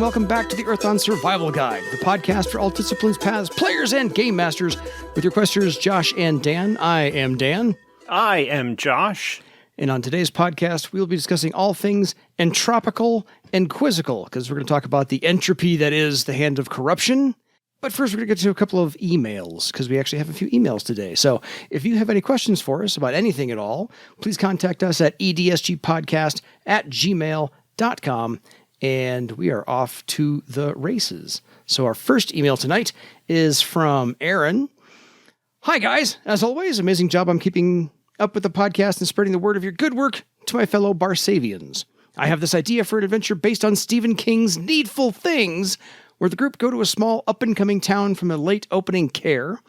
welcome back to the Earthdawn Survival Guide, the podcast for all disciplines, paths, players, and game masters, with your questers Josh and Dan. I am Dan. I am Josh. And on today's podcast, we'll be discussing all things entropical and quizzical, because we're going to talk about the entropy that is the hand of corruption. But first, we're going to get to a couple of emails, because we actually have a few emails today. So if you have any questions for us about anything at all, please contact us at edsgpodcast@gmail.com. And we are off to the races. So our first email tonight is from Aaron. Hi, guys. As always, amazing job on keeping up with the podcast and spreading the word of your good work to my fellow Barsavians. I have this idea for an adventure based on Stephen King's Needful Things, where the group go to a small up-and-coming town from a late opening care.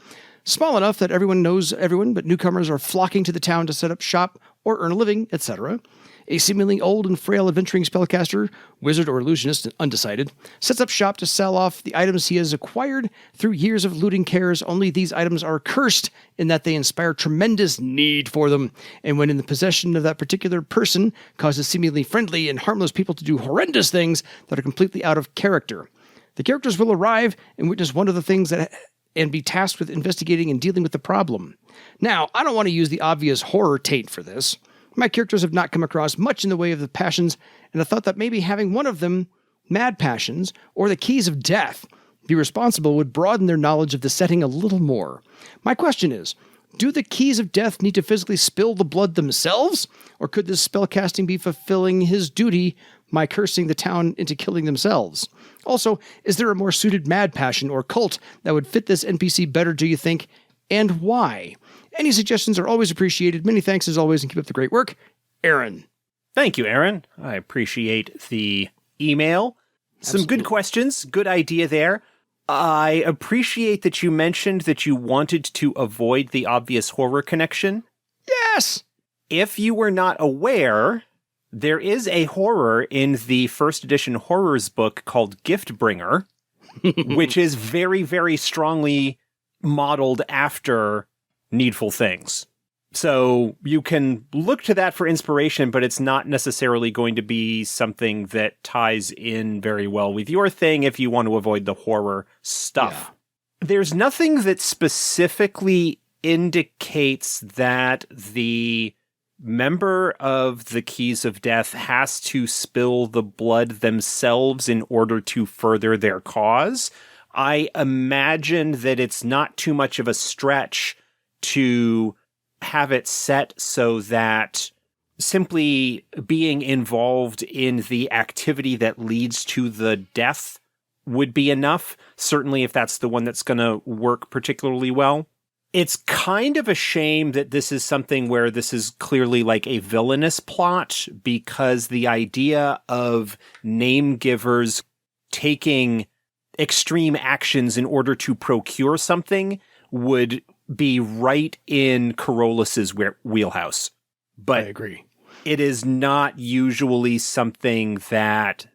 Small enough that everyone knows everyone, but newcomers are flocking to the town to set up shop or earn a living, etc. A seemingly old and frail adventuring spellcaster, wizard or illusionist, undecided, sets up shop to sell off the items he has acquired through years of looting cares, only these items are cursed in that they inspire tremendous need for them, and when in the possession of that particular person, causes seemingly friendly and harmless people to do horrendous things that are completely out of character. The characters will arrive and witness one of the things and be tasked with investigating and dealing with the problem. Now, I don't want to use the obvious horror taint for this. My characters have not come across much in the way of the passions, and I thought that maybe having one of them, mad passions, or the keys of death, be responsible would broaden their knowledge of the setting a little more. My question is, do the keys of death need to physically spill the blood themselves, or could this spellcasting be fulfilling his duty by cursing the town into killing themselves? Also, is there a more suited mad passion or cult that would fit this NPC better, do you think, and why? Any suggestions are always appreciated. Many thanks as always, and keep up the great work. Aaron. Thank you, Aaron. I appreciate the email. Absolutely. Some good questions. Good idea there. I appreciate that you mentioned that you wanted to avoid the obvious horror connection. Yes! If you were not aware, there is a horror in the first edition horrors book called Giftbringer, which is very, very strongly modeled after Needful Things. So you can look to that for inspiration, but it's not necessarily going to be something that ties in very well with your thing if you want to avoid the horror stuff. Yeah. There's nothing that specifically indicates that the member of the Keys of Death has to spill the blood themselves in order to further their cause. I imagine that it's not too much of a stretch to have it set so that simply being involved in the activity that leads to the death would be enough, certainly if that's the one that's going to work particularly well. It's kind of a shame that this is something where this is clearly like a villainous plot, because the idea of name givers taking extreme actions in order to procure something would be right in Corollas's wheelhouse. But I agree. It is not usually something that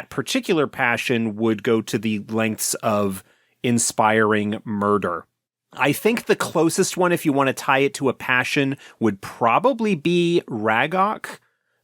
particular passion would go to the lengths of inspiring murder. I think the closest one, if you want to tie it to a passion, would probably be Ragok,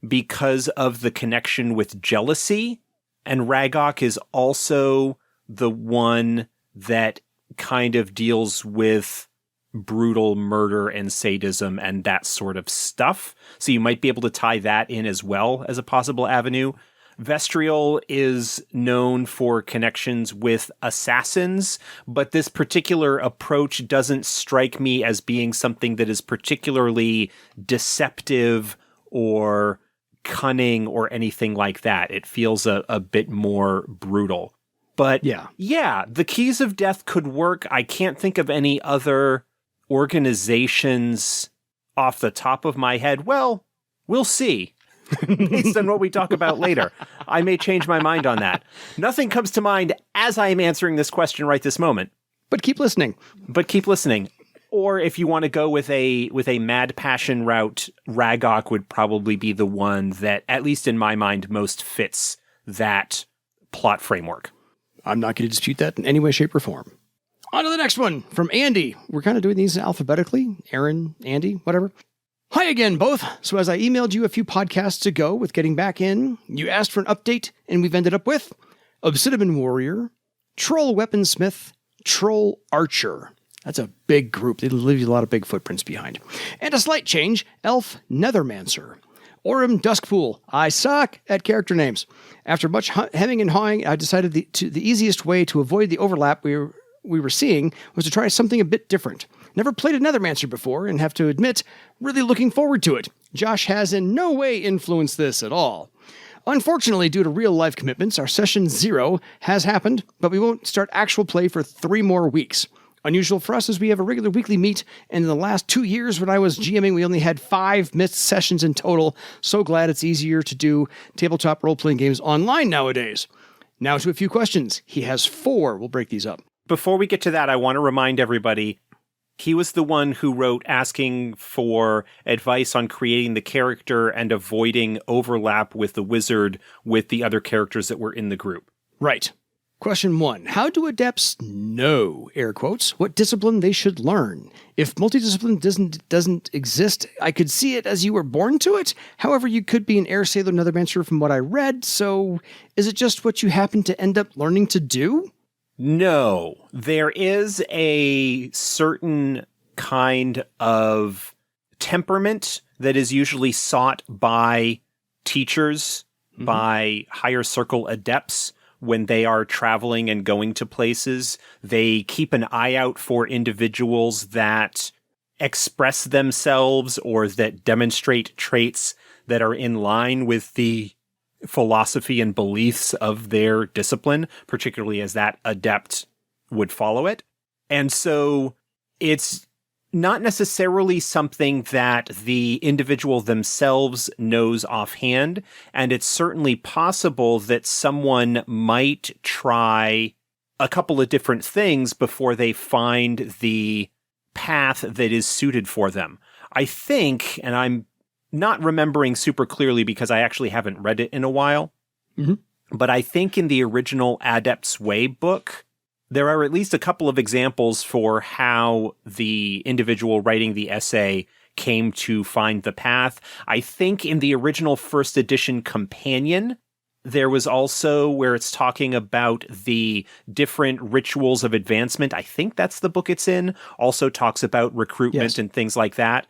because of the connection with jealousy. And Ragok is also the one that kind of deals with brutal murder and sadism and that sort of stuff. So you might be able to tie that in as well as a possible avenue. Vestrial is known for connections with assassins, but this particular approach doesn't strike me as being something that is particularly deceptive or cunning or anything like that. It feels a bit more brutal. But yeah, the Keys of Death could work. I can't think of any other organizations off the top of my head. Well, we'll see. Based on what we talk about later. I may change my mind on that. Nothing comes to mind as I am answering this question right this moment. But keep listening. Or if you want to go with a mad passion route, Ragok would probably be the one that, at least in my mind, most fits that plot framework. I'm not going to dispute that in any way, shape, or form. On to the next one from Andy. We're kind of doing these alphabetically. Aaron, Andy, whatever. Hi again, both. So as I emailed you a few podcasts ago with getting back in, you asked for an update, and we've ended up with Obsidian Warrior, Troll Weaponsmith, Troll Archer. That's a big group. They leave a lot of big footprints behind. And a slight change, Elf Nethermancer. Orem Duskpool. I suck at character names. After much hemming and hawing, I decided the easiest way to avoid the overlap we were seeing was to try something a bit different. Never played a Nethermancer before, and have to admit, really looking forward to it. Josh has in no way influenced this at all. Unfortunately, due to real-life commitments, our session 0 has happened, but we won't start actual play for 3 more weeks. Unusual for us as we have a regular weekly meet, and in the last 2 years when I was GMing, we only had 5 missed sessions in total. So glad it's easier to do tabletop role-playing games online nowadays. Now to a few questions. He has 4. We'll break these up. Before we get to that, I want to remind everybody, he was the one who wrote asking for advice on creating the character and avoiding overlap with the wizard with the other characters that were in the group. Right. Question 1. How do adepts know, air quotes, what discipline they should learn? If multidiscipline doesn't exist, I could see it as you were born to it. However, you could be an air sailor Nethermancer from what I read, so is it just what you happen to end up learning to do? No. There is a certain kind of temperament that is usually sought by teachers, by higher circle adepts, when they are traveling and going to places. They keep an eye out for individuals that express themselves or that demonstrate traits that are in line with the philosophy and beliefs of their discipline, particularly as that adept would follow it. And so it's not necessarily something that the individual themselves knows offhand, and it's certainly possible that someone might try a couple of different things before they find the path that is suited for them. I think, and I'm not remembering super clearly because I actually haven't read it in a while, but I think in the original Adept's Way book, there are at least a couple of examples for how the individual writing the essay came to find the path. I think in the original first edition companion, there was also where it's talking about the different rituals of advancement. I think that's the book it's in. Also talks about recruitment and things like that.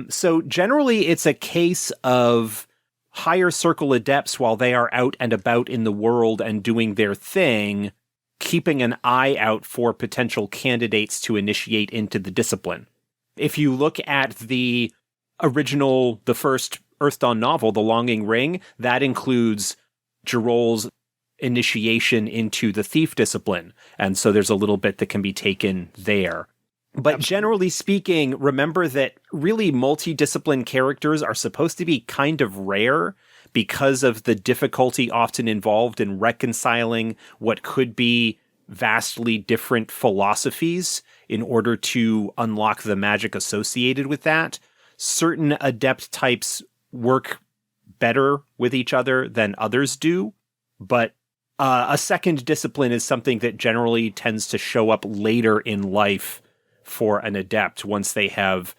So generally it's a case of higher circle adepts while they are out and about in the world and doing their thing, keeping an eye out for potential candidates to initiate into the discipline. If you look at the first Earthdawn novel, The Longing Ring, that includes Gerol's initiation into the thief discipline. And so there's a little bit that can be taken there. But generally speaking, remember that really multidiscipline characters are supposed to be kind of rare because of the difficulty often involved in reconciling what could be vastly different philosophies in order to unlock the magic associated with that. Certain adept types work better with each other than others do, but a second discipline is something that generally tends to show up later in life for an adept once they have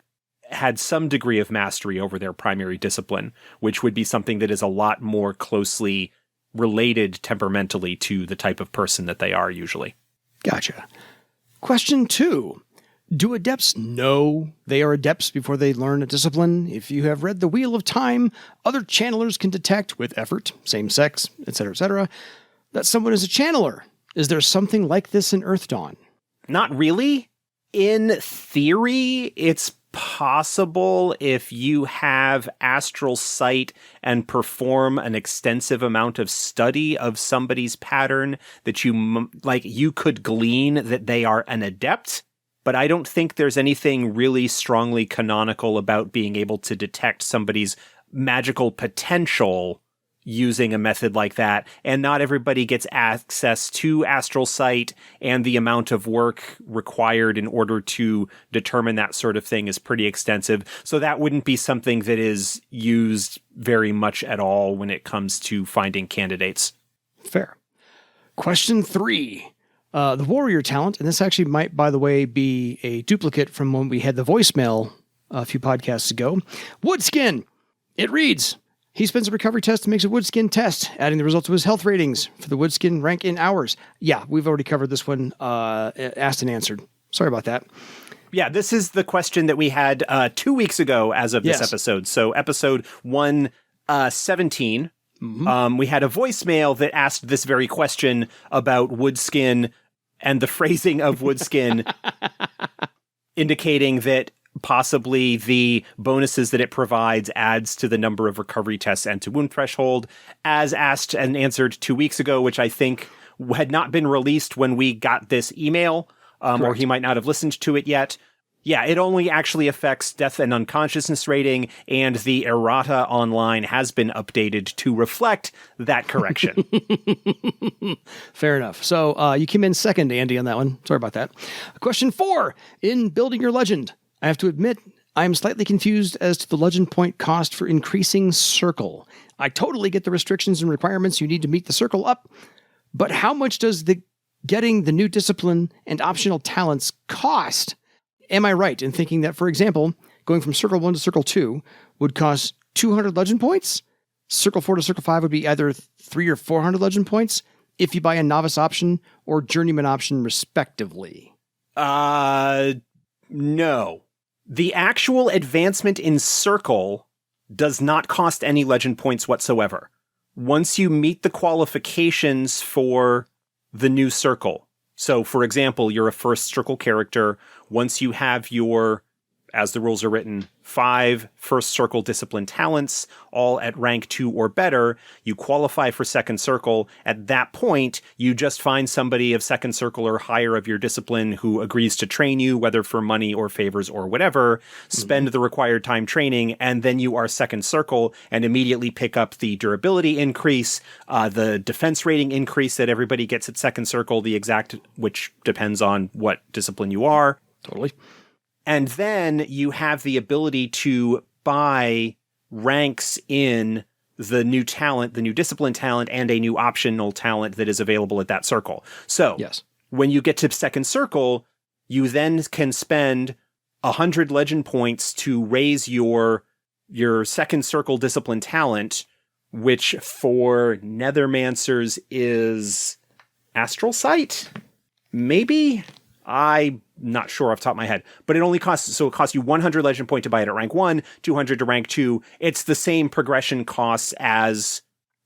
had some degree of mastery over their primary discipline, which would be something that is a lot more closely related temperamentally to the type of person that they are usually. Gotcha. Question 2. Do adepts know they are adepts before they learn a discipline? If you have read The Wheel of Time, other channelers can detect, with effort, same sex, etc., that someone is a channeler. Is there something like this in Earthdawn? Not really. In theory, it's possible if you have astral sight and perform an extensive amount of study of somebody's pattern that you could glean that they are an adept. But I don't think there's anything really strongly canonical about being able to detect somebody's magical potential using a method like that. And not everybody gets access to astral sight, and the amount of work required in order to determine that sort of thing is pretty extensive. So that wouldn't be something that is used very much at all when it comes to finding candidates. Fair. Question 3. The warrior talent, and this actually might, by the way, be a duplicate from when we had the voicemail a few podcasts ago. Woodskin. It reads, He spends a recovery test and makes a woodskin test, adding the results of his health ratings for the woodskin rank in hours. Yeah, we've already covered this one, asked and answered. Sorry about that. Yeah, this is the question that we had 2 weeks ago as of this episode. So episode 117, we had a voicemail that asked this very question about woodskin and the phrasing of woodskin, indicating that possibly the bonuses that it provides adds to the number of recovery tests and to wound threshold, as asked and answered 2 weeks ago, which I think had not been released when we got this email, or he might not have listened to it yet. Yeah, it only actually affects death and unconsciousness rating, and the errata online has been updated to reflect that correction. Fair enough. So you came in second, Andy, on that one. Sorry about that. Question 4. In building your legend, I have to admit, I am slightly confused as to the legend point cost for increasing circle. I totally get the restrictions and requirements you need to meet the circle up, but how much does getting the new discipline and optional talents cost? Am I right in thinking that, for example, going from Circle 1 to Circle 2 would cost 200 legend points? Circle 4 to Circle 5 would be either 300 or 400 legend points if you buy a novice option or journeyman option, respectively. No. The actual advancement in Circle does not cost any legend points whatsoever. Once you meet the qualifications for the new Circle. So, for example, you're a first Circle character. Once you have your, as the rules are written, 5 first Circle discipline talents, all at rank 2 or better, you qualify for second Circle. At that point, you just find somebody of second Circle or higher of your discipline who agrees to train you, whether for money or favors or whatever, spend the required time training, and then you are second Circle and immediately pick up the durability increase, the defense rating increase that everybody gets at second Circle, the exact, which depends on what discipline you are. Totally. And then you have the ability to buy ranks in the new talent, the new discipline talent, and a new optional talent that is available at that circle. So when you get to second Circle, you then can spend 100 legend points to raise your second Circle discipline talent, which for Nethermancers is Astral Sight? Maybe? I'm not sure off the top of my head, but it only costs, so it costs you 100 legend point to buy it at rank 1, 200 to rank 2. It's the same progression costs as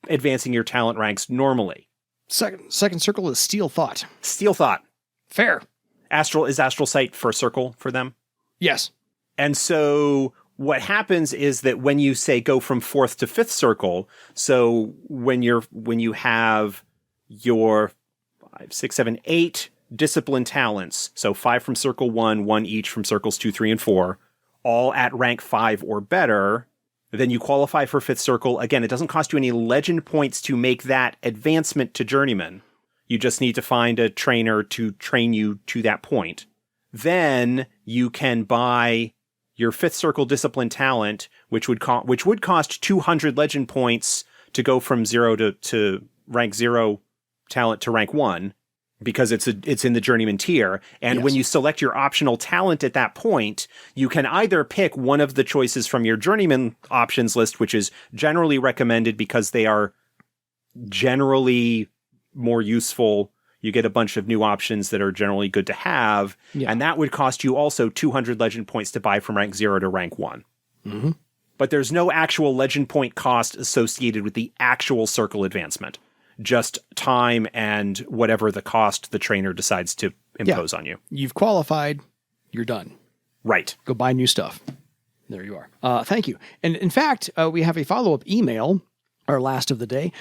advancing your talent ranks normally. Second Circle is Steel Thought. Steel Thought. Fair. Is Astral Sight for Circle for them? Yes. And so what happens is that when you say go from 4th to 5th Circle, so when you have your 5, 6, 7, 8 discipline talents, so 5 from Circle 1, 1 each from Circles 2, 3, and 4, all at rank 5 or better, then you qualify for 5th Circle. Again, it doesn't cost you any legend points to make that advancement to Journeyman. You just need to find a trainer to train you to that point. Then you can buy your 5th Circle discipline talent, which would cost 200 legend points to go from 0 to rank 0 talent to rank 1. Because it's in the Journeyman-tier. And when you select your optional talent at that point, you can either pick one of the choices from your Journeyman options list, which is generally recommended because they are generally more useful. You get a bunch of new options that are generally good to have. Yeah. And that would cost you also 200 legend points to buy from rank 0 to rank 1. Mm-hmm. But there's no actual legend point cost associated with the actual Circle advancement. Just time and whatever the cost the trainer decides to impose on you. You've qualified. You're done. Right. Go buy new stuff. There you are. Thank you. And in fact, we have a follow-up email, our last of the day,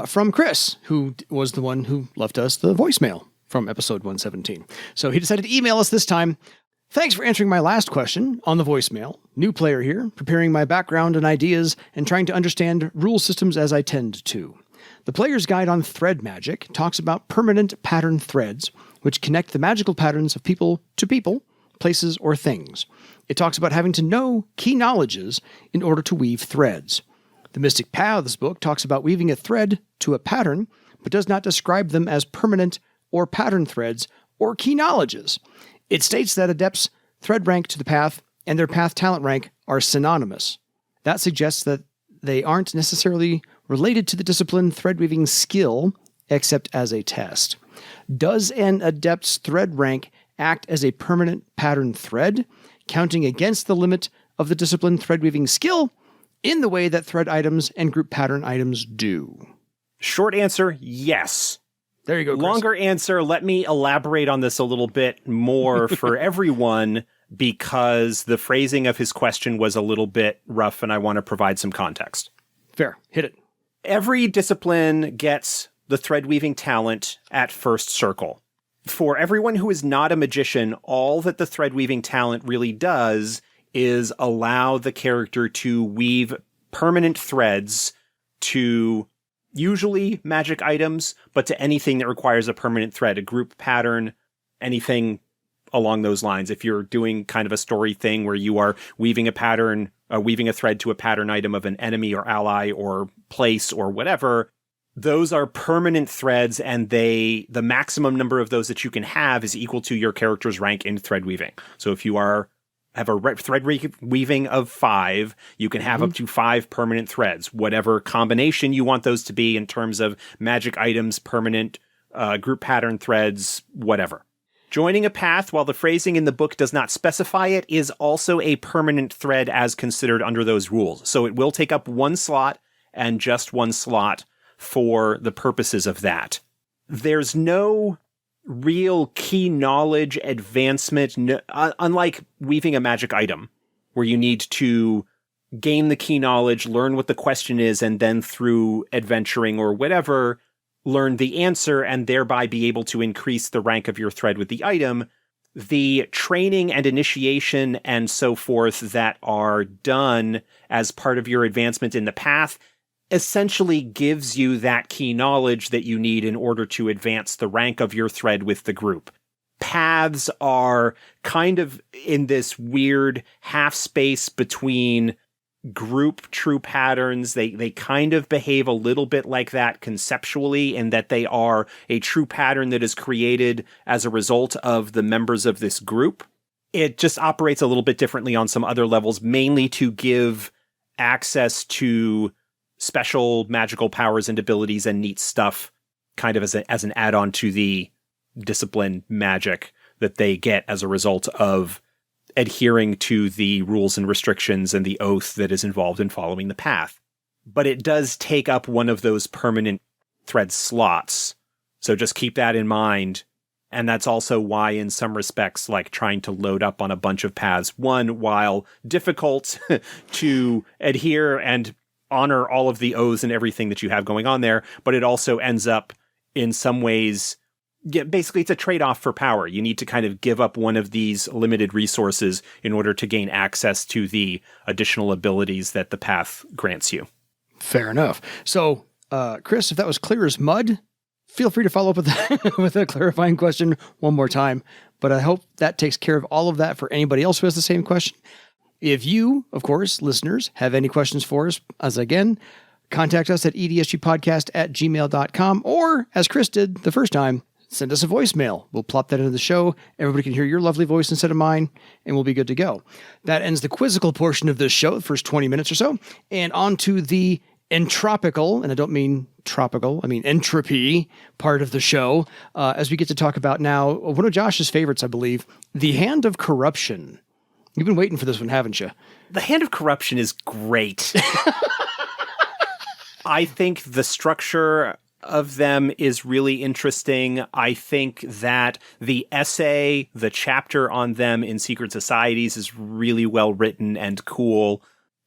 from Chris, who was the one who left us the voicemail from episode 117. So he decided to email us this time. Thanks for answering my last question on the voicemail. New player here, preparing my background and ideas and trying to understand rule systems as I tend to. The Player's Guide on Thread Magic talks about permanent pattern threads, which connect the magical patterns of people to people, places, or things. It talks about having to know key knowledges in order to weave threads. The Mystic Paths book talks about weaving a thread to a pattern, but does not describe them as permanent or pattern threads or key knowledges. It states that adepts' thread rank to the path and their path talent rank are synonymous. That suggests that they aren't necessarily related to the discipline thread-weaving skill, except as a test. Does an adept's thread rank act as a permanent pattern thread, counting against the limit of the discipline thread-weaving skill in the way that thread items and group pattern items do? Short answer, yes. There you go, Chris. Longer answer, let me elaborate on this a little bit more for everyone, because the phrasing of his question was a little bit rough and I want to provide some context. Fair. Hit it. Every discipline gets the thread-weaving talent at first circle. For everyone who is not a magician, all that the thread-weaving talent really does is allow the character to weave permanent threads to usually magic items, but to anything that requires a permanent thread, a group pattern, anything along those lines. If you're doing kind of a story thing where you are weaving a pattern, weaving a thread to a pattern item of an enemy or ally or place or whatever, those are permanent threads, and the maximum number of those that you can have is equal to your character's rank in thread weaving. So if you have a thread weaving of 5, you can have up to 5 permanent threads, whatever combination you want those to be in terms of magic items, permanent group pattern threads, whatever. Joining a path, while the phrasing in the book does not specify it, is also a permanent thread as considered under those rules. So it will take up 1 slot and just 1 slot for the purposes of that. There's no real key knowledge advancement, unlike weaving a magic item, where you need to gain the key knowledge, learn what the question is, and then through adventuring or whatever, learn the answer and thereby be able to increase the rank of your thread with the item. The training and initiation and so forth that are done as part of your advancement in the path essentially gives you that key knowledge that you need in order to advance the rank of your thread with the group. Paths are kind of in this weird half space between group true patterns. They kind of behave a little bit like that conceptually, in that they are a true pattern that is created as a result of the members of this group. It just operates a little bit differently on some other levels, mainly to give access to special magical powers and abilities and neat stuff, kind of as an add-on to the discipline magic that they get as a result of adhering to the rules and restrictions and the oath that is involved in following the path. But it does take up one of those permanent thread slots. So just keep that in mind. And that's also why, in some respects, like trying to load up on a bunch of paths, one, while difficult to adhere and honor all of the oaths and everything that you have going on there, but it also ends up in some ways, basically it's a trade-off for power. You need to kind of give up one of these limited resources in order to gain access to the additional abilities that the path grants you. Fair enough. So, Chris, if that was clear as mud, feel free to follow up with with a clarifying question one more time. But I hope that takes care of all of that for anybody else who has the same question. If you, of course, listeners, have any questions for us, as again, contact us at edsgpodcast@gmail.com, or, as Chris did the first time, send us a voicemail. We'll plop that into the show. Everybody can hear your lovely voice instead of mine, and we'll be good to go. That ends the quizzical portion of this show, the first 20 minutes or so, and on to the entropical, and I don't mean tropical, I mean entropy part of the show, as we get to talk about now one of Josh's favorites, I believe, the Hand of Corruption. You've been waiting for this one, haven't you? The Hand of Corruption is great. I think the structure of them is really interesting. I think that the essay, the chapter on them in Secret Societies is really well written and cool.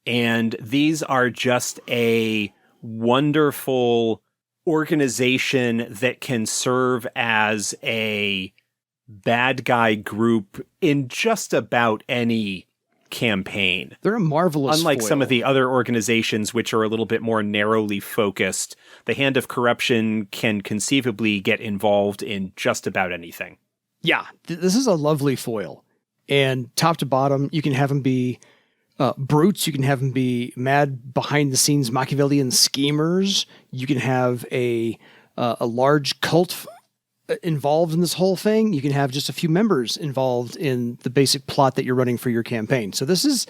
And these are just a wonderful organization that can serve as a bad guy group in just about any campaign. They're a marvelous Unlike foil. some of the other organizations, which are a little bit more narrowly focused, the Hand of Corruption can conceivably get involved in just about anything. Yeah, this is a lovely foil. And top to bottom, you can have them be brutes. You can have them be mad behind-the-scenes Machiavellian schemers. You can have a large cult involved in this whole thing. You can have just a few members involved in the basic plot that you're running for your campaign. So this is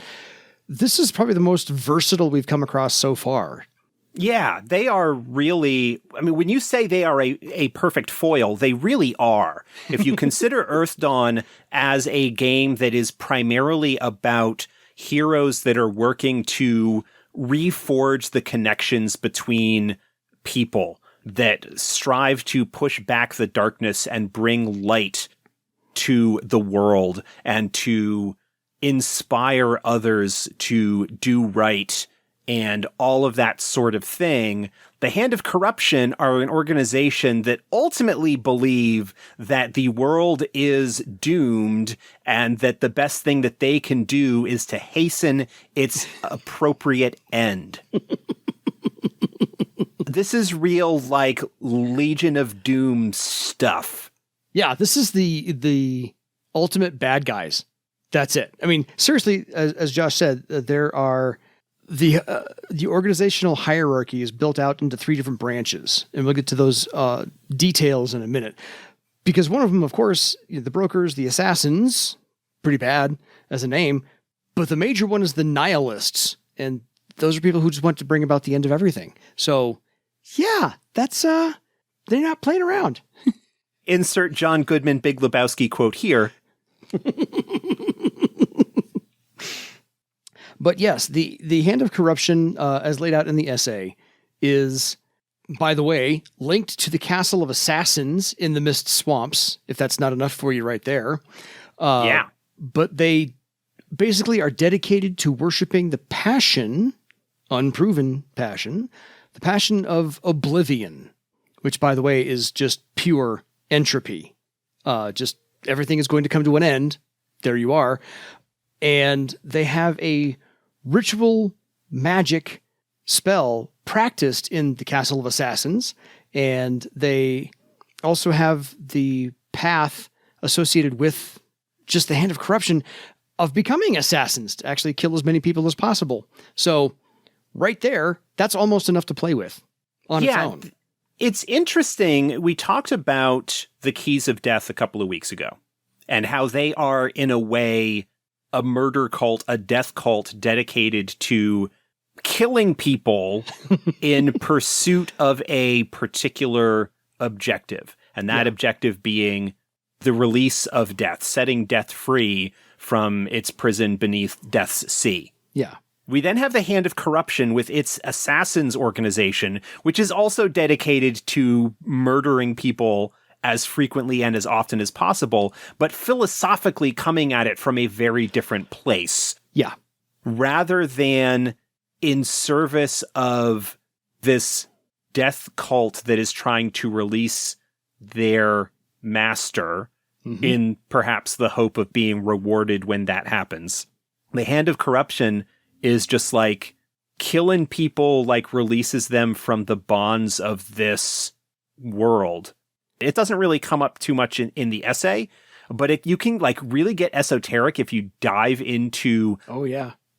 this is probably the most versatile we've come across so far. Yeah, they are really, I mean, when you say they are a perfect foil, they really are. If you consider Earthdawn as a game that is primarily about heroes that are working to reforge the connections between people, that strive to push back the darkness and bring light to the world and to inspire others to do right and all of that sort of thing, the Hand of Corruption are an organization that ultimately believe that the world is doomed and that the best thing that they can do is to hasten its appropriate end. This is real, like, Legion of Doom stuff. Yeah, this is the ultimate bad guys. That's it. I mean, seriously, as Josh said, there are the organizational hierarchy is built out into 3 different branches, and we'll get to those details in a minute. Because one of them, of course, the brokers, the assassins, pretty bad as a name, but the major one is the nihilists, and those are people who just want to bring about the end of everything. So, yeah, that's they're not playing around. Insert John Goodman Big Lebowski quote here. But yes, the Hand of Corruption, as laid out in the essay, is, by the way, linked to the Castle of Assassins in the Mist Swamps, if that's not enough for you right there. Yeah. But they basically are dedicated to worshiping the passion, unproven passion, the passion of oblivion, which, by the way, is just pure entropy. Just everything is going to come to an end. There you are. And they have a ritual magic spell practiced in the Castle of Assassins. And they also have the path associated with just the Hand of Corruption of becoming assassins to actually kill as many people as possible. So right there, that's almost enough to play with on its own. It's interesting. We talked about the Keys of Death a couple of weeks ago and how they are, in a way, a murder cult, a death cult dedicated to killing people in pursuit of a particular objective. And that objective being the release of death, setting death free from its prison beneath death's sea. Yeah. We then have the Hand of Corruption with its assassins organization, which is also dedicated to murdering people as frequently and as often as possible, but philosophically coming at it from a very different place. Yeah. Rather than in service of this death cult that is trying to release their master in perhaps the hope of being rewarded when that happens. The Hand of Corruption is just like killing people, like releases them from the bonds of this world. It doesn't really come up too much in the essay, but you can like really get esoteric if you dive into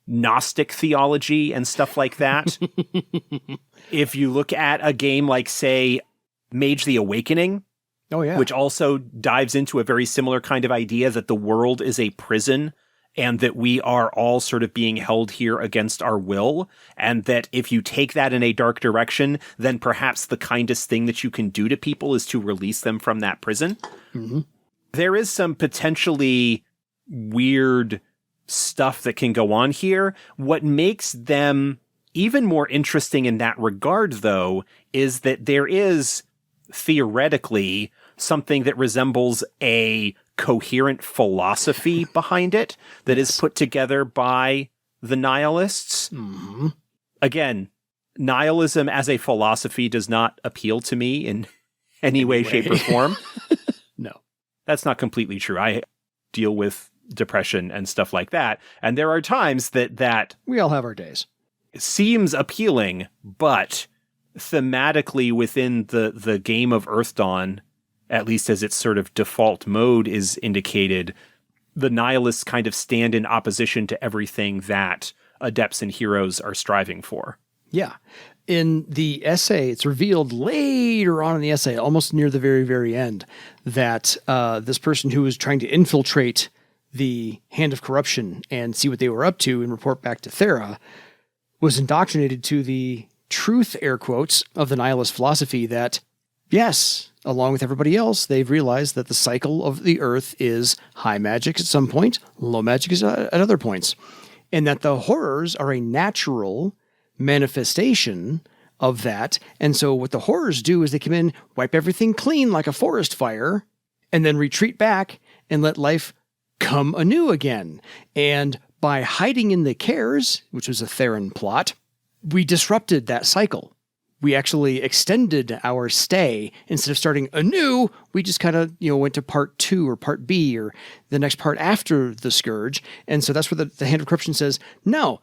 Gnostic theology and stuff like that. If you look at a game like, say, Mage the Awakening, which also dives into a very similar kind of idea that the world is a prison and that we are all sort of being held here against our will, and that if you take that in a dark direction, then perhaps the kindest thing that you can do to people is to release them from that prison. There is some potentially weird stuff that can go on here. What makes them even more interesting in that regard, though, is that there is theoretically something that resembles a coherent philosophy behind it that is put together by the nihilists. Again, nihilism as a philosophy does not appeal to me in any way, shape, or form. No. That's not completely true. I deal with depression and stuff like that, and there are times that we all have our days. Seems appealing, but thematically within the game of Earthdawn, at least as its sort of default mode is indicated, the nihilists kind of stand in opposition to everything that adepts and heroes are striving for. Yeah. In the essay, it's revealed later on in the essay, almost near the very, very end, that this person who was trying to infiltrate the Hand of Corruption and see what they were up to and report back to Thera, was indoctrinated to the truth, air quotes, of the nihilist philosophy that, yes, along with everybody else, they've realized that the cycle of the earth is high magic at some point, low magic is at other points, and that the horrors are a natural manifestation of that. And so what the horrors do is they come in, wipe everything clean like a forest fire, and then retreat back and let life come anew again. And by hiding in the cares, which was a Theran plot, we disrupted that cycle. We actually extended our stay. Instead of starting anew, we just kind of, went to part 2 or part B or the next part after the Scourge. And so that's where the Hand of Corruption says, no,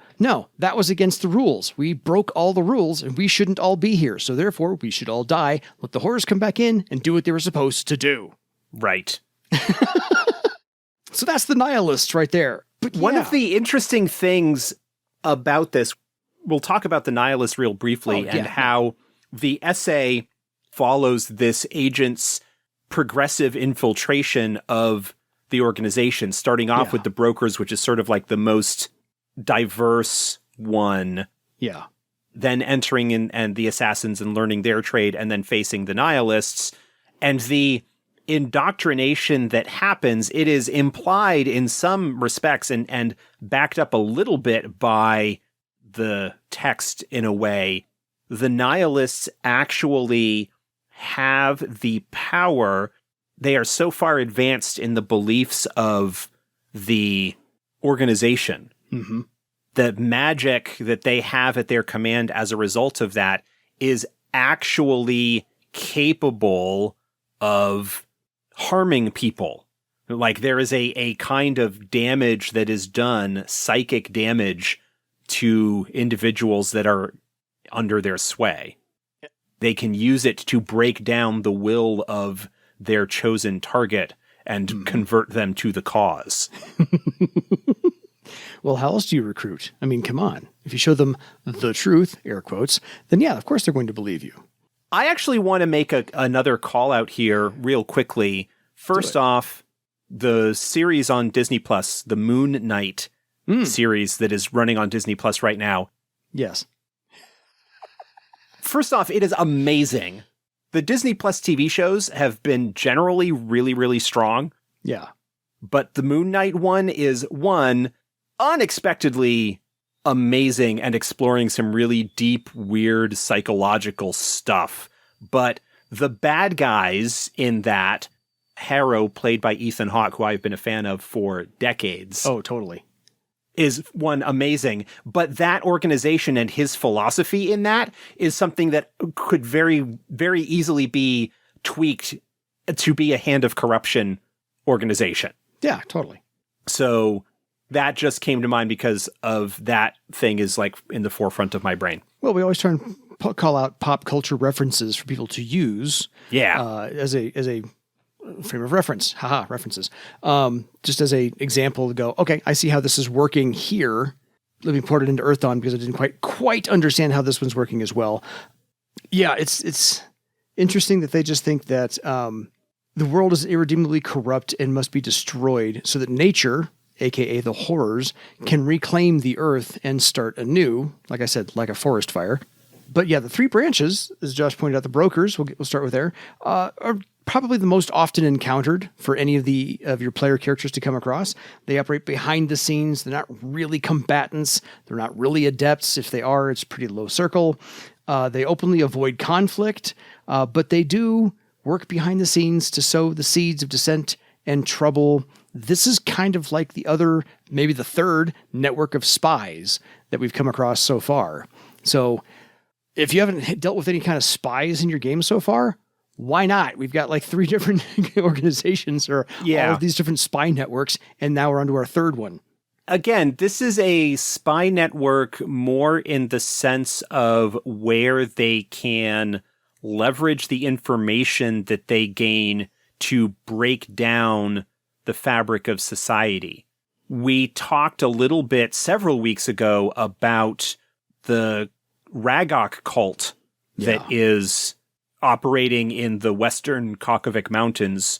that was against the rules. We broke all the rules and we shouldn't all be here. So therefore, we should all die, let the horrors come back in and do what they were supposed to do. Right. So that's the nihilists right there. But one of the interesting things about this, we'll talk about the nihilists real briefly and how the essay follows this agent's progressive infiltration of the organization, starting off with the brokers, which is sort of like the most diverse one. Yeah. Then entering in and the assassins and learning their trade, and then facing the nihilists. And the indoctrination that happens, it is implied in some respects and backed up a little bit by the text in a way. The nihilists actually have the power. They are so far advanced in the beliefs of the organization. Mm-hmm. The magic that they have at their command as a result of that is actually capable of harming people. Like there is a kind of damage that is done, psychic damage, to individuals that are under their sway. They can use it to break down the will of their chosen target and convert them to the cause. Well, how else do you recruit? I mean, come on. If you show them the truth, air quotes, then yeah, of course they're going to believe you. I actually want to make another call out here real quickly. First off, the series on Disney Plus, the Moon Knight series that is running on Disney Plus right now. Yes. First off, it is amazing. The Disney Plus TV shows have been generally really, really strong. Yeah. But the Moon Knight one is, one, unexpectedly amazing and exploring some really deep, weird psychological stuff. But the bad guys in that, Harrow, played by Ethan Hawke, who I've been a fan of for decades. Oh, totally. Is one amazing. But that organization and his philosophy in that is something that could very, very easily be tweaked to be a Hand of Corruption organization. Yeah, totally. So that just came to mind because of that thing is like in the forefront of my brain. Well, we always try and call out pop culture references for people to use. Yeah. As a frame of reference. Haha, references. Just as a example to go, okay, I see how this is working here. Let me port it into Earthdawn because I didn't quite understand how this one's working as well. Yeah, it's interesting that they just think that the world is irredeemably corrupt and must be destroyed so that nature, aka the horrors, can reclaim the earth and start anew, like I said, like a forest fire. But yeah, the three branches, as Josh pointed out, the brokers, we'll start with there, are probably the most often encountered for any of your player characters to come across. They operate behind the scenes. They're not really combatants. They're not really adepts. If they are, it's pretty low circle. They openly avoid conflict, but they do work behind the scenes to sow the seeds of dissent and trouble. This is kind of like the other, maybe the third network of spies that we've come across so far. So if you haven't dealt with any kind of spies in your game so far, why not? We've got like 3 different organizations or all of these different spy networks, and now we're onto our third one. Again, this is a spy network more in the sense of where they can leverage the information that they gain to break down the fabric of society. We talked a little bit several weeks ago about the Ragok cult that is operating in the western Kakavik Mountains,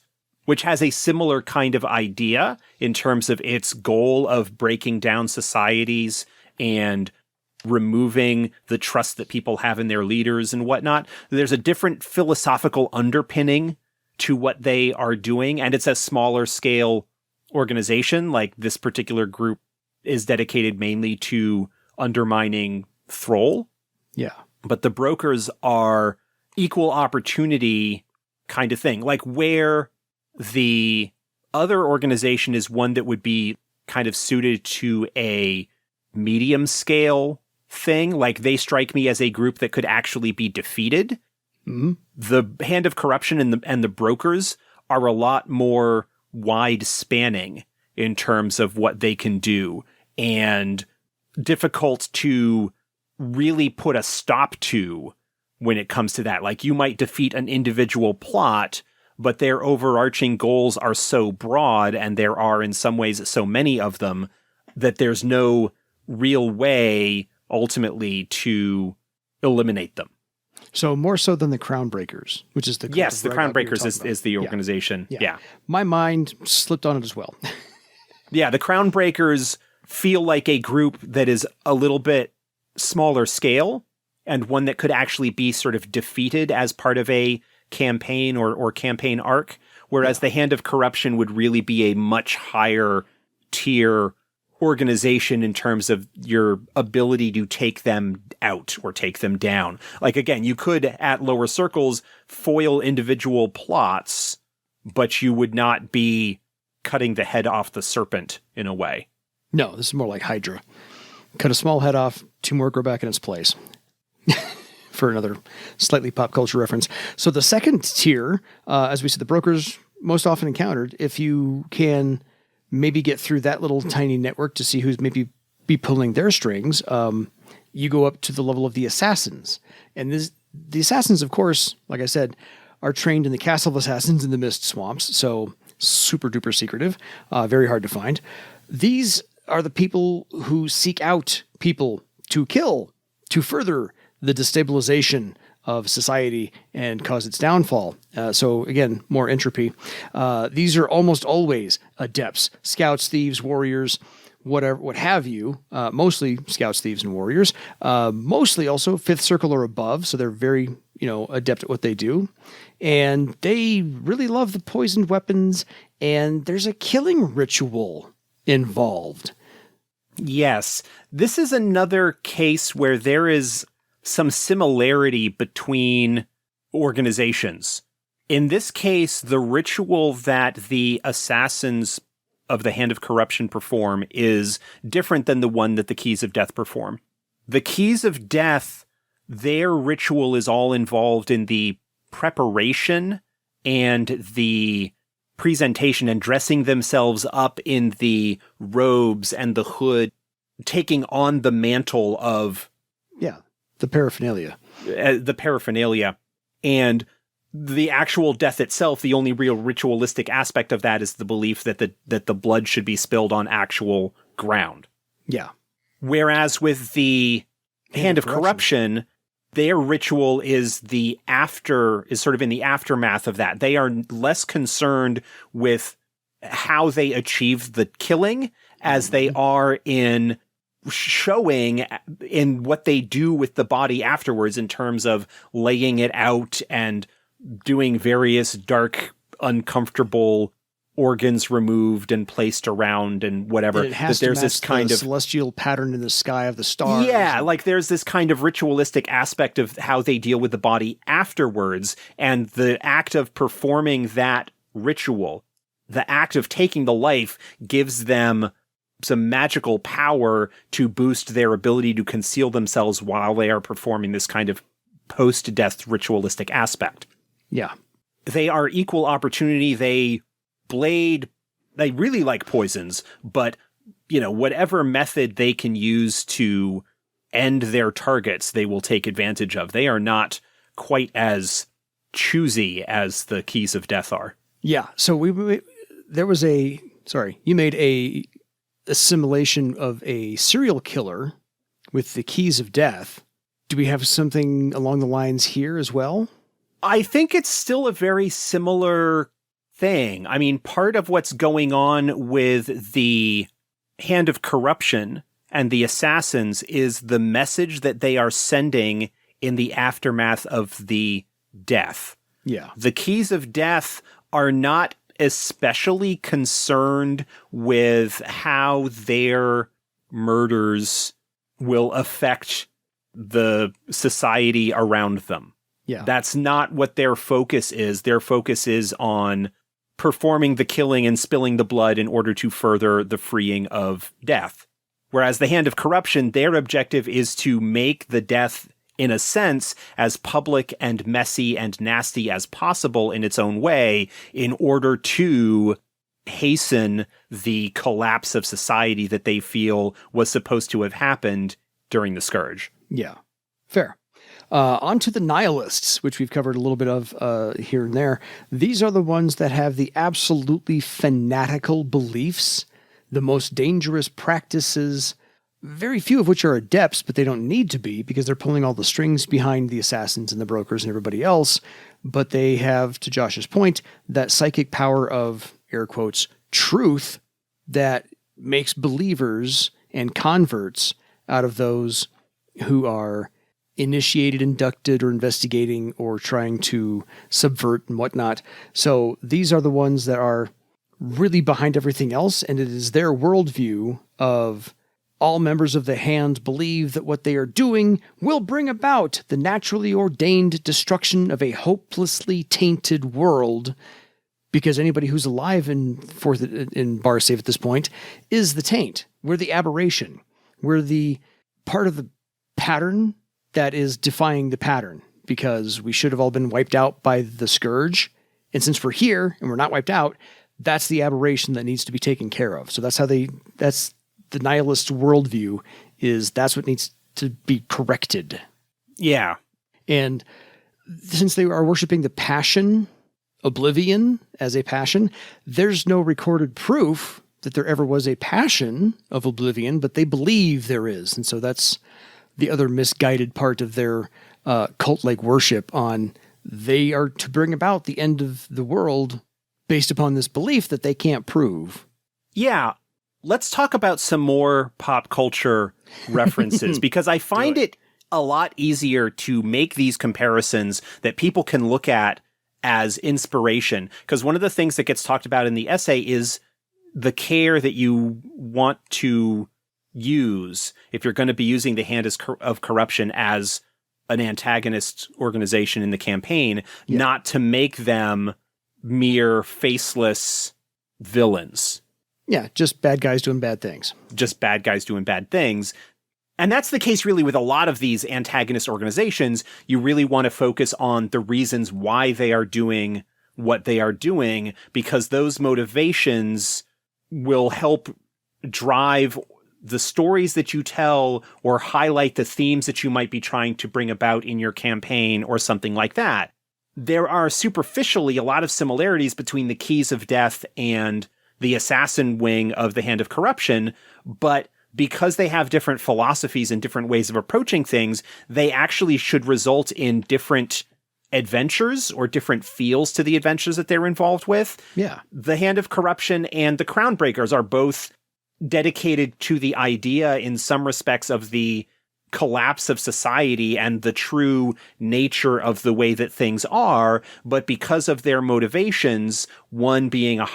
which has a similar kind of idea in terms of its goal of breaking down societies and removing the trust that people have in their leaders and whatnot. There's a different philosophical underpinning to what they are doing, and it's a smaller scale organization. Like, this particular group is dedicated mainly to undermining Thrall. Yeah. But the brokers are equal opportunity kind of thing. Like, where the other organization is one that would be kind of suited to a medium scale thing. Like, they strike me as a group that could actually be defeated. Mm-hmm. The Hand of Corruption and the brokers are a lot more wide spanning in terms of what they can do, and difficult to really put a stop to when it comes to that. Like, you might defeat an individual plot, but their overarching goals are so broad, and there are in some ways so many of them, that there's no real way ultimately to eliminate them. So more so than the Crown Breakers, which is the... Yes, the Crown Breakers is the organization. Yeah. My mind slipped on it as well. Yeah, the Crown Breakers feel like a group that is a little bit smaller scale, and one that could actually be sort of defeated as part of a campaign or campaign arc, whereas the Hand of Corruption would really be a much higher tier organization in terms of your ability to take them out or take them down. Like, again, you could, at lower circles, foil individual plots, but you would not be cutting the head off the serpent in a way. No, this is more like Hydra. Cut a small head off, two more grow back in its place. For another slightly pop culture reference. So the second tier, as we said, the brokers most often encountered, if you can maybe get through that little tiny network to see who's maybe be pulling their strings, you go up to the level of the assassins. And the assassins, of course, like I said, are trained in the Castle of Assassins in the Mist Swamps, so super duper secretive, very hard to find. These are the people who seek out people to kill, to further the destabilization of society and cause its downfall. So again, more entropy. These are almost always adepts, scouts, thieves, warriors, whatever, what have you. Mostly scouts, thieves, and warriors. Mostly also fifth circle or above. So they're very, adept at what they do. And they really love the poisoned weapons. And there's a killing ritual involved. Yes. This is another case where there is some similarity between organizations. In this case, the ritual that the assassins of the Hand of Corruption perform is different than the one that the Keys of Death perform. The Keys of Death, their ritual is all involved in the preparation and the presentation and dressing themselves up in the robes and the hood, taking on the mantle of... Yeah, the paraphernalia. And the actual death itself, the only real ritualistic aspect of that is the belief that the blood should be spilled on actual ground. Yeah. Whereas with the Hand of Corruption, their ritual is sort of in the aftermath of that. They are less concerned with how they achieve the killing as they are in showing in what they do with the body afterwards, in terms of laying it out and doing various dark, uncomfortable organs removed and placed around and whatever. And it has there's to match this kind the of celestial pattern in the sky of the stars. Yeah, like there's this kind of ritualistic aspect of how they deal with the body afterwards, and the act of performing that ritual, the act of taking the life, gives them some magical power to boost their ability to conceal themselves while they are performing this kind of post-death ritualistic aspect. Yeah. They are equal opportunity. They really like poisons, but, whatever method they can use to end their targets, they will take advantage of. They are not quite as choosy as the Keys of Death are. Yeah. So you made a assimilation of a serial killer with the Keys of Death. Do we have something along the lines here as well? I think it's still a very similar thing. I mean, part of what's going on with the Hand of Corruption and the assassins is the message that they are sending in the aftermath of the death. Yeah. The Keys of Death are not especially concerned with how their murders will affect the society around them. Yeah. That's not what their focus is. Their focus is on performing the killing and spilling the blood in order to further the freeing of death. Whereas the Hand of Corruption, their objective is to make the death, in a sense, as public and messy and nasty as possible in its own way in order to hasten the collapse of society that they feel was supposed to have happened during the Scourge. Yeah. Fair. On to the nihilists, which we've covered a little bit of here and there. These are the ones that have the absolutely fanatical beliefs, the most dangerous practices, very few of which are adepts, but they don't need to be because they're pulling all the strings behind the assassins and the brokers and everybody else. But they have, to Josh's point, that psychic power of, air quotes, truth that makes believers and converts out of those who are initiated, inducted, or investigating, or trying to subvert and whatnot. So these are the ones that are really behind everything else, and it is their worldview of all members of the Hand believe that what they are doing will bring about the naturally ordained destruction of a hopelessly tainted world, because anybody who's alive in Barsave at this point is the taint. We're the aberration. We're the part of the pattern that is defying the pattern, because we should have all been wiped out by the Scourge. And since we're here and we're not wiped out, that's the aberration that needs to be taken care of. So that's the nihilist worldview, is that's what needs to be corrected. Yeah. And since they are worshiping the passion, oblivion as a passion, there's no recorded proof that there ever was a passion of oblivion, but they believe there is. And so that's the other misguided part of their cult-like worship on they are to bring about the end of the world based upon this belief that they can't prove. Yeah. Let's talk about some more pop culture references, because I find it a lot easier to make these comparisons that people can look at as inspiration. Because one of the things that gets talked about in the essay is the care that you want to use if you're going to be using the Hand of Corruption as an antagonist organization in the campaign, not to make them mere faceless villains. Yeah, just bad guys doing bad things. Just bad guys doing bad things. And that's the case really with a lot of these antagonist organizations. You really want to focus on the reasons why they are doing what they are doing, because those motivations will help drive the stories that you tell or highlight the themes that you might be trying to bring about in your campaign or something like that. There are superficially a lot of similarities between the Keys of Death and the assassin wing of the Hand of Corruption, but because they have different philosophies and different ways of approaching things, they actually should result in different adventures or different feels to the adventures that they're involved with. Yeah. The Hand of Corruption and the Crownbreakers are both dedicated to the idea in some respects of the collapse of society and the true nature of the way that things are, but because of their motivations, one being a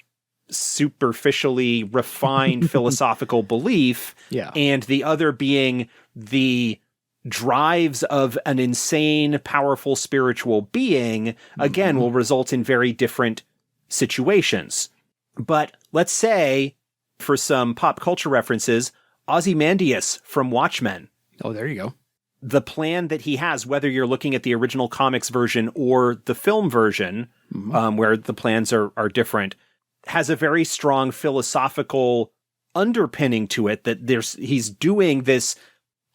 superficially refined philosophical belief, and the other being the drives of an insane, powerful spiritual being, again, will result in very different situations. But let's say, for some pop culture references, Ozymandias from Watchmen. Oh, there you go. The plan that he has, whether you're looking at the original comics version or the film version, where the plans are different, has a very strong philosophical underpinning to it, that he's doing this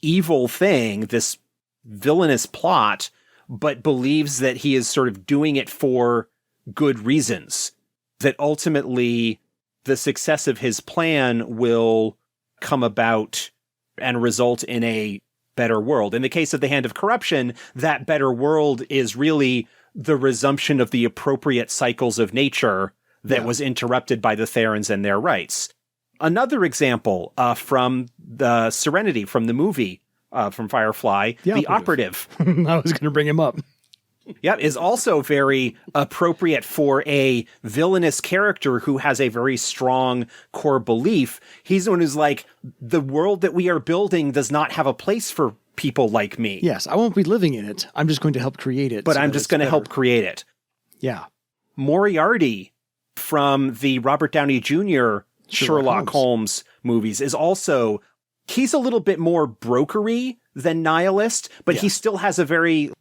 evil thing, this villainous plot, but believes that he is sort of doing it for good reasons, that ultimately the success of his plan will come about and result in a better world. In the case of the Hand of Corruption, that better world is really the resumption of the appropriate cycles of nature that was interrupted by the Therans and their rites. Another example from the Serenity, from the movie, from Firefly, the operative. I was going to bring him up. Yep, is also very appropriate for a villainous character who has a very strong core belief. He's the one who's like, the world that we are building does not have a place for people like me. Yes, I won't be living in it. I'm just going to help create it. But I'm just going to help create it. Yeah. Moriarty from the Robert Downey Jr. Sherlock Holmes movies is also, he's a little bit more brokery than nihilist, but he still has a very,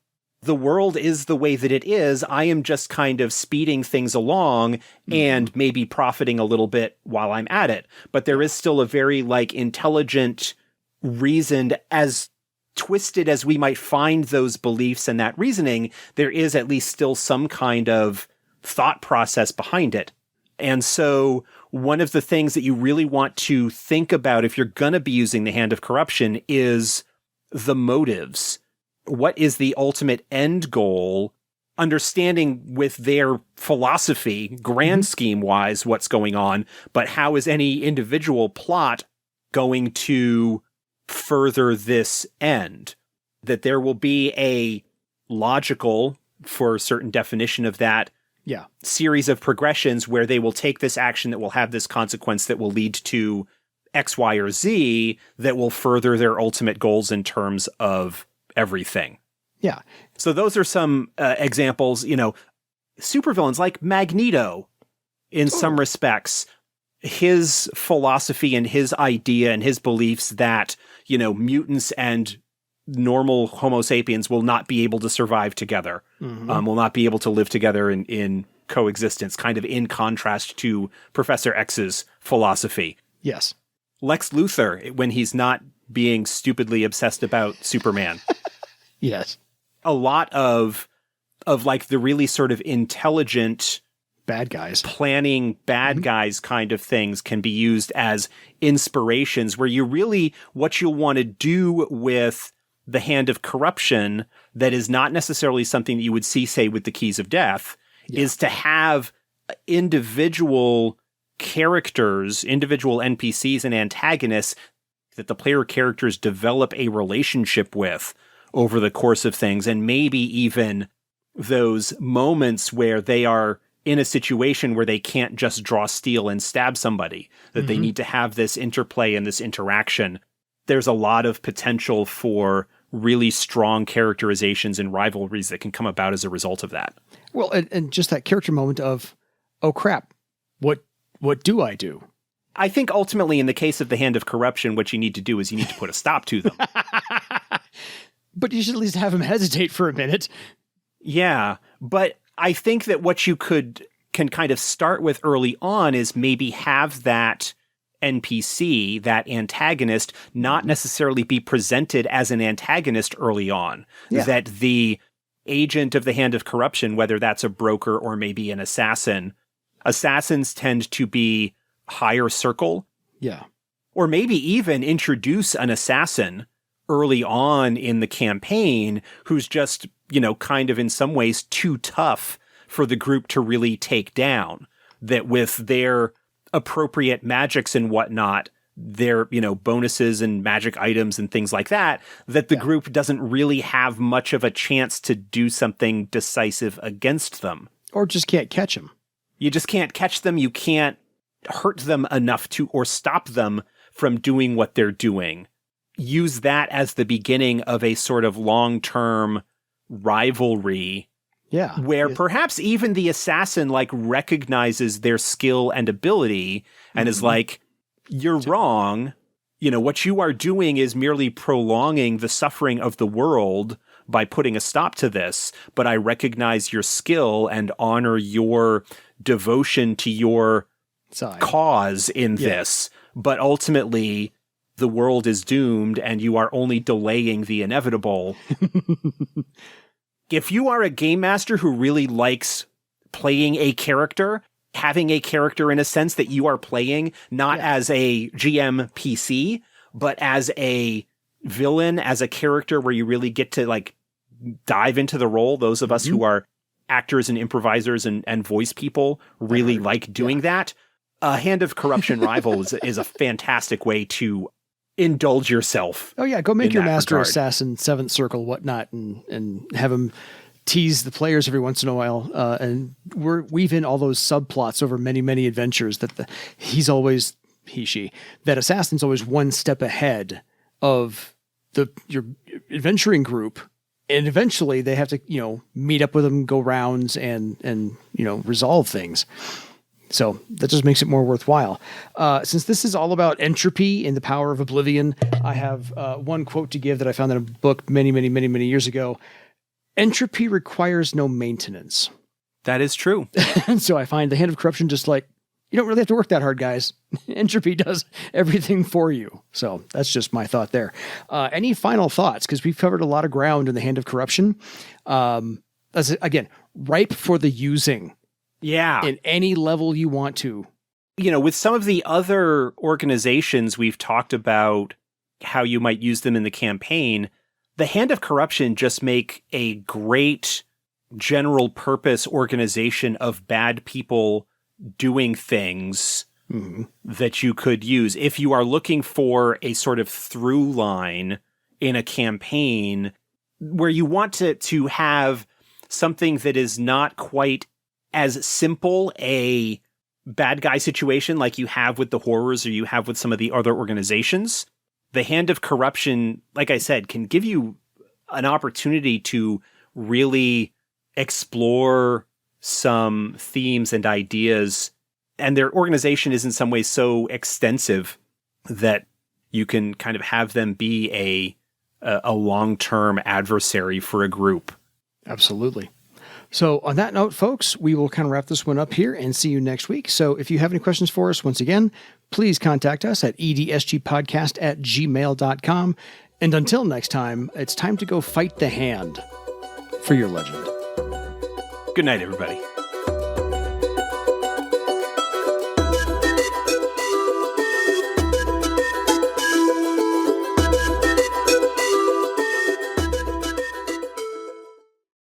the world is the way that it is. I am just kind of speeding things along and maybe profiting a little bit while I'm at it. But there is still a very like intelligent, reasoned, as twisted as we might find those beliefs and that reasoning, there is at least still some kind of thought process behind it. And so one of the things that you really want to think about if you're going to be using the Hand of Corruption is the motives. What is the ultimate end goal? Understanding with their philosophy, grand scheme wise, what's going on, but how is any individual plot going to further this end? That there will be a logical, for a certain definition of that, series of progressions where they will take this action that will have this consequence that will lead to X, Y, or Z that will further their ultimate goals in terms of everything. Yeah. So those are some examples, you know, supervillains like Magneto in some respects. His philosophy and his idea and his beliefs that, you know, mutants and normal Homo sapiens will not be able to survive together, will not be able to live together in coexistence, kind of in contrast to Professor X's philosophy. Yes. Lex Luthor, when he's not being stupidly obsessed about Superman. Yes. A lot of like the really sort of intelligent bad guys, planning bad guys kind of things can be used as inspirations where you really, what you'll want to do with the Hand of Corruption that is not necessarily something that you would see, say, with the Keys of Death, is to have individual characters, individual NPCs and antagonists that the player characters develop a relationship with over the course of things, and maybe even those moments where they are in a situation where they can't just draw steel and stab somebody, that they need to have this interplay and this interaction. There's a lot of potential for really strong characterizations and rivalries that can come about as a result of that. Well, and just that character moment of, oh crap, what do I do? I think ultimately in the case of the Hand of Corruption, what you need to do is you need to put a stop to them. But you should at least have him hesitate for a minute. Yeah, but I think that what you can kind of start with early on is maybe have that NPC, that antagonist, not necessarily be presented as an antagonist early on. Yeah. That the agent of the Hand of Corruption, whether that's a broker or maybe an assassin, assassins tend to be higher circle. Yeah. Or maybe even introduce an assassin early on in the campaign who's just, you know, kind of in some ways too tough for the group to really take down. That with their appropriate magics and whatnot, their, you know, bonuses and magic items and things like that, that the group doesn't really have much of a chance to do something decisive against them. Or just can't catch them. You just can't catch them. You can't hurt them enough to, or stop them from doing what they're doing. Use that as the beginning of a sort of long-term rivalry. Yeah. Where perhaps even the assassin like recognizes their skill and ability and is like, you're wrong. You know, what you are doing is merely prolonging the suffering of the world by putting a stop to this. But I recognize your skill and honor your devotion to your cause in this. But ultimately, the world is doomed and you are only delaying the inevitable. If you are a game master who really likes playing a character, having a character in a sense that you are playing, not as a GM PC, but as a villain, as a character where you really get to like dive into the role, those of us who are actors and improvisers and voice people really like doing that, a Hand of Corruption rival is a fantastic way to indulge yourself. Oh yeah, go make your master regard. assassin, seventh circle, whatnot, and have him tease the players every once in a while, and weave in all those subplots over many, many adventures that that assassin's always one step ahead of your adventuring group, and eventually they have to, meet up with them, go rounds, and resolve things. So that just makes it more worthwhile. Since this is all about entropy and the power of oblivion, I have one quote to give that I found in a book many, many, many, many years ago. Entropy requires no maintenance. That is true. And so I find the Hand of Corruption just like, you don't really have to work that hard, guys. Entropy does everything for you. So that's just my thought there. Any final thoughts? Because we've covered a lot of ground in the Hand of Corruption. Again, ripe for the using. Yeah. In any level you want to. With some of the other organizations we've talked about how you might use them in the campaign, the Hand of Corruption just make a great general purpose organization of bad people doing things that you could use. If you are looking for a sort of through line in a campaign where you want to have something that is not quite as simple a bad guy situation like you have with the horrors or you have with some of the other organizations, the Hand of Corruption, like I said, can give you an opportunity to really explore some themes and ideas. And their organization is in some ways so extensive that you can kind of have them be a long-term adversary for a group. Absolutely. So on that note, folks, we will kind of wrap this one up here and see you next week. So if you have any questions for us, once again, please contact us at edsgpodcast@gmail.com. And until next time, it's time to go fight the hand for your legend. Good night, everybody.